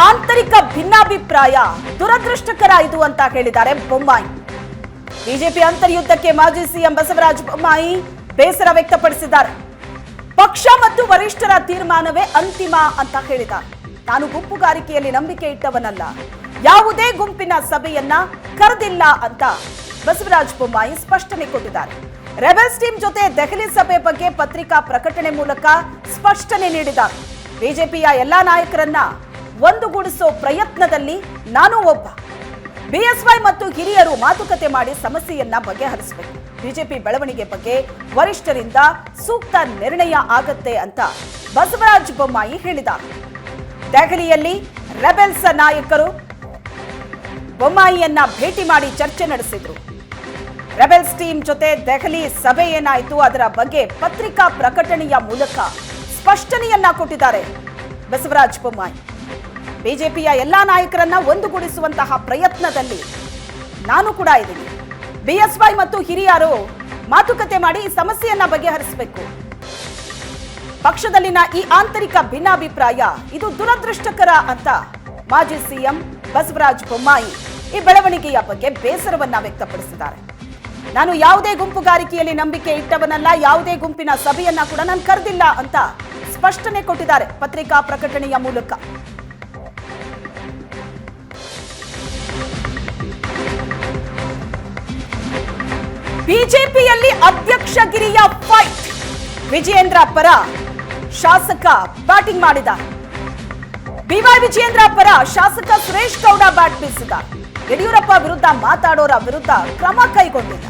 ಆಂತರಿಕ ಭಿನ್ನಾಭಿಪ್ರಾಯ ದುರದೃಷ್ಟಕರ ಇದು ಅಂತ ಹೇಳಿದ್ದಾರೆ ಬೊಮ್ಮಾಯಿ. ಬಿಜೆಪಿ ಅಂತರ್ಯುದ್ಧಕ್ಕೆ ಮಾಜಿ ಸಿಎಂ ಬಸವರಾಜ ಬೊಮ್ಮಾಯಿ ಬೇಸರ ವ್ಯಕ್ತಪಡಿಸಿದ್ದಾರೆ. ಪಕ್ಷ ಮತ್ತು ವರಿಷ್ಠರ ತೀರ್ಮಾನವೇ ಅಂತಿಮ ಅಂತ ಹೇಳಿದ್ದಾರೆ. ನಾನು ಗುಂಪುಗಾರಿಕೆಯಲ್ಲಿ ನಂಬಿಕೆ ಇಟ್ಟವನಲ್ಲ, ಯಾವುದೇ ಗುಂಪಿನ ಸಭೆಯನ್ನ ಕರೆದಿಲ್ಲ ಅಂತ ಬಸವರಾಜ ಬೊಮ್ಮಾಯಿ ಸ್ಪಷ್ಟನೆ ಕೊಟ್ಟಿದ್ದಾರೆ. ರೆಬೆಲ್ಸ್ ಟೀಮ್ ಜೊತೆ ದೆಹಲಿ ಸಭೆ ಬಗ್ಗೆ ಪತ್ರಿಕಾ ಪ್ರಕಟಣೆ ಮೂಲಕ ಸ್ಪಷ್ಟನೆ ನೀಡಿದ್ದಾರೆ. ಬಿಜೆಪಿಯ ಎಲ್ಲಾ ನಾಯಕರನ್ನ ಒಂದುಗೂಡಿಸೋ ಪ್ರಯತ್ನದಲ್ಲಿ ನಾನು ಒಬ್ಬ. ಬಿಎಸ್ವೈ ಮತ್ತು ಹಿರಿಯರು ಮಾತುಕತೆ ಮಾಡಿ ಸಮಸ್ಯೆಯನ್ನ ಬಗೆಹರಿಸಬೇಕು. ಬಿಜೆಪಿ ಬೆಳವಣಿಗೆ ಬಗ್ಗೆ ವರಿಷ್ಠರಿಂದ ಸೂಕ್ತ ನಿರ್ಣಯ ಆಗತ್ತೆ ಅಂತ ಬಸವರಾಜ ಬೊಮ್ಮಾಯಿ ಹೇಳಿದ್ದಾರೆ. ದೆಹಲಿಯಲ್ಲಿ ರೆಬೆಲ್ಸ್ ನಾಯಕರು ಬೊಮ್ಮಾಯಿಯನ್ನ ಭೇಟಿ ಮಾಡಿ ಚರ್ಚೆ ನಡೆಸಿದ್ರು. ರೆಬೆಲ್ಸ್ ಟೀಮ್ ಜೊತೆ ದೆಹಲಿ ಸಭೆ ಏನಾಯಿತು ಅದರ ಬಗ್ಗೆ ಪತ್ರಿಕಾ ಪ್ರಕಟಣೆಯ ಮೂಲಕ ಸ್ಪಷ್ಟನೆಯನ್ನ ಕೊಟ್ಟಿದ್ದಾರೆ ಬಸವರಾಜ ಬೊಮ್ಮಾಯಿ. ಬಿಜೆಪಿಯ ಎಲ್ಲಾ ನಾಯಕರನ್ನ ಒಂದುಗೂಡಿಸುವಂತಹ ಪ್ರಯತ್ನದಲ್ಲಿ ನಾನು ಕೂಡ ಇದ್ದೀನಿ. ಬಿಎಸ್ವೈ ಮತ್ತು ಹಿರಿಯರು ಮಾತುಕತೆ ಮಾಡಿ ಈ ಸಮಸ್ಯೆಯನ್ನ ಬಗೆಹರಿಸಬೇಕು. ಪಕ್ಷದಲ್ಲಿನ ಈ ಆಂತರಿಕ ಭಿನ್ನಾಭಿಪ್ರಾಯ ಇದು ದುರದೃಷ್ಟಕರ ಅಂತ ಮಾಜಿ ಸಿಎಂ ಬಸವರಾಜ ಬೊಮ್ಮಾಯಿ ಈ ಬೆಳವಣಿಗೆಯ ಬಗ್ಗೆ ಬೇಸರವನ್ನ ವ್ಯಕ್ತಪಡಿಸಿದ್ದಾರೆ. ನಾನು ಯಾವುದೇ ಗುಂಪುಗಾರಿಕೆಯಲ್ಲಿ ನಂಬಿಕೆ ಇಟ್ಟವನಲ್ಲ, ಯಾವುದೇ ಗುಂಪಿನ ಸಭೆಯನ್ನ ಕೂಡ ನಾನು ಕರೆದಿಲ್ಲ ಅಂತ ಸ್ಪಷ್ಟನೆ ಕೊಟ್ಟಿದ್ದಾರೆ ಪತ್ರಿಕಾ ಪ್ರಕಟಣೆಯ ಮೂಲಕ. ಬಿಜೆಪಿಯಲ್ಲಿ ಅಧ್ಯಕ್ಷಗಿರಿಯ ಫೈಟ್. ವಿಜಯೇಂದ್ರ ಪರ ಶಾಸಕ ಬ್ಯಾಟಿಂಗ್ ಮಾಡಿದ. ಬಿವೈ ವಿಜಯೇಂದ್ರ ಪರ ಶಾಸಕ ಸುರೇಶ್ ಗೌಡ ಬ್ಯಾಟ್ ಬೀಸಿದ. ಯಡಿಯೂರಪ್ಪ ವಿರುದ್ಧ ಮಾತಾಡೋರ ವಿರುದ್ಧ ಕ್ರಮ ಕೈಗೊಂಡಿಲ್ಲ.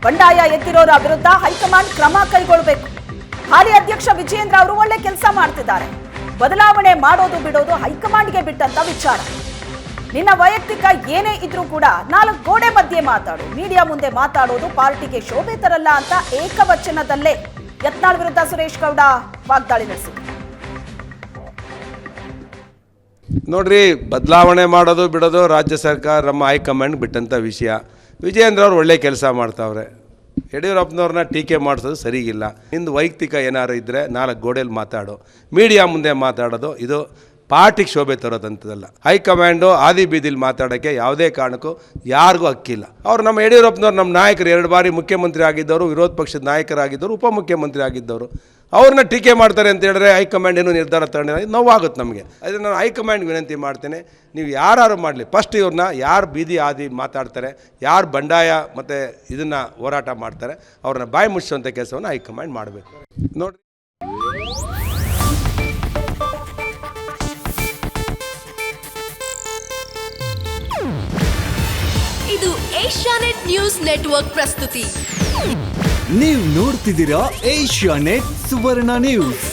ಬಂಡಾಯ ಎದ್ದಿರೋರ ವಿರುದ್ಧ ಹೈಕಮಾಂಡ್ ಕ್ರಮ ಕೈಗೊಳ್ಳಬೇಕು. ಹಾಲಿ ಅಧ್ಯಕ್ಷ ವಿಜಯೇಂದ್ರ ಅವರು ಒಳ್ಳೆ ಕೆಲಸ ಮಾಡ್ತಿದ್ದಾರೆ. ಬದಲಾವಣೆ ಮಾಡೋದು ಬಿಡೋದು ಹೈಕಮಾಂಡ್ಗೆ ಬಿಟ್ಟಂತ ವಿಚಾರ. ನಿನ್ನ ವೈಯಕ್ತಿಕ ಏನೇ ಇದ್ರೂ ಕೂಡ 4 ಗೋಡೆ ಮಧ್ಯೆ ಮಾತಾಡು, ಮೀಡಿಯಾ ಮುಂದೆ ಮಾತಾಡೋದು ಪಾರ್ಟಿಗೆ ಶೋಭೆ ತರಲ್ಲ ಅಂತ ಏಕವಚನದಲ್ಲೇ ಯತ್ನಾಳ್ ವಿರುದ್ಧ ಸುರೇಶ್ ಗೌಡ ವಾಗ್ದಾಳಿ ನಡೆಸಿದರು. ನೋಡ್ರಿ, ಬದಲಾವಣೆ ಮಾಡೋದು ಬಿಡೋದು ರಾಜ್ಯ ಸರ್ಕಾರ ನಮ್ಮ ಹೈಕಮಾಂಡ್ ಬಿಟ್ಟಂಥ ವಿಷಯ. ವಿಜಯೇಂದ್ರ ಅವ್ರು ಒಳ್ಳೆ ಕೆಲಸ ಮಾಡ್ತಾವ್ರೆ. ಯಡಿಯೂರಪ್ಪನವ್ರನ್ನ ಟೀಕೆ ಮಾಡಿಸೋದು ಸರಿಗಿಲ್ಲ. ನಿಂದು ವೈಯಕ್ತಿಕ ಏನಾರು ಇದ್ದರೆ 4 ಗೋಡೆಯಲ್ಲಿ ಮಾತಾಡು, ಮೀಡಿಯಾ ಮುಂದೆ ಮಾತಾಡೋದು ಇದು ಪಾರ್ಟಿಗೆ ಶೋಭೆ ತರೋದಂಥದ್ದಲ್ಲ. ಹೈಕಮಾಂಡು ಆದಿ ಬೀದಿಲಿ ಮಾತಾಡೋಕ್ಕೆ ಯಾವುದೇ ಕಾರಣಕ್ಕೂ ಯಾರಿಗೂ ಹಕ್ಕಿಲ್ಲ. ಅವ್ರು ನಮ್ಮ ಯಡಿಯೂರಪ್ಪನವ್ರು ನಮ್ಮ ನಾಯಕರು 2 ಬಾರಿ ಮುಖ್ಯಮಂತ್ರಿ ಆಗಿದ್ದವರು, ವಿರೋಧ ಪಕ್ಷದ ನಾಯಕರಾಗಿದ್ದವರು, ಉಪಮುಖ್ಯಮಂತ್ರಿ ಆಗಿದ್ದವರು. ಅವ್ರನ್ನ ಟೀಕೆ ಮಾಡ್ತಾರೆ ಅಂತ ಹೇಳಿದ್ರೆ ಹೈಕಮಾಂಡ್ ಏನೂ ನಿರ್ಧಾರ ತಗೊಂಡಿಲ್ಲ, ನೋವಾಗುತ್ತೆ ನಮಗೆ. ಅದನ್ನು ನಾನು ಹೈಕಮಾಂಡ್ ವಿನಂತಿ ಮಾಡ್ತೇನೆ, ನೀವು ಯಾರು ಮಾಡಲಿ, ಫಸ್ಟ್ ಇವ್ರನ್ನ ಯಾರು ಬೀದಿ ಆದಿ ಮಾತಾಡ್ತಾರೆ, ಯಾರು ಬಂಡಾಯ ಮತ್ತು ಇದನ್ನು ಹೋರಾಟ ಮಾಡ್ತಾರೆ ಅವ್ರನ್ನ ಬಾಯಿ ಮುಚ್ಚುವಂಥ ಕೆಲಸವನ್ನು ಹೈಕಮಾಂಡ್ ಮಾಡಬೇಕು. ನೋಡಿರಿ, ಇದು ಏಷ್ಯಾನೆಟ್ ನ್ಯೂಸ್ ನೆಟ್ವರ್ಕ್ ಪ್ರಸ್ತುತಿ. ನೀವು ನೋಡ್ತಿದ್ದೀರಾ ಏಷ್ಯಾನೆಟ್ ಸುವರ್ಣ ನ್ಯೂಸ್.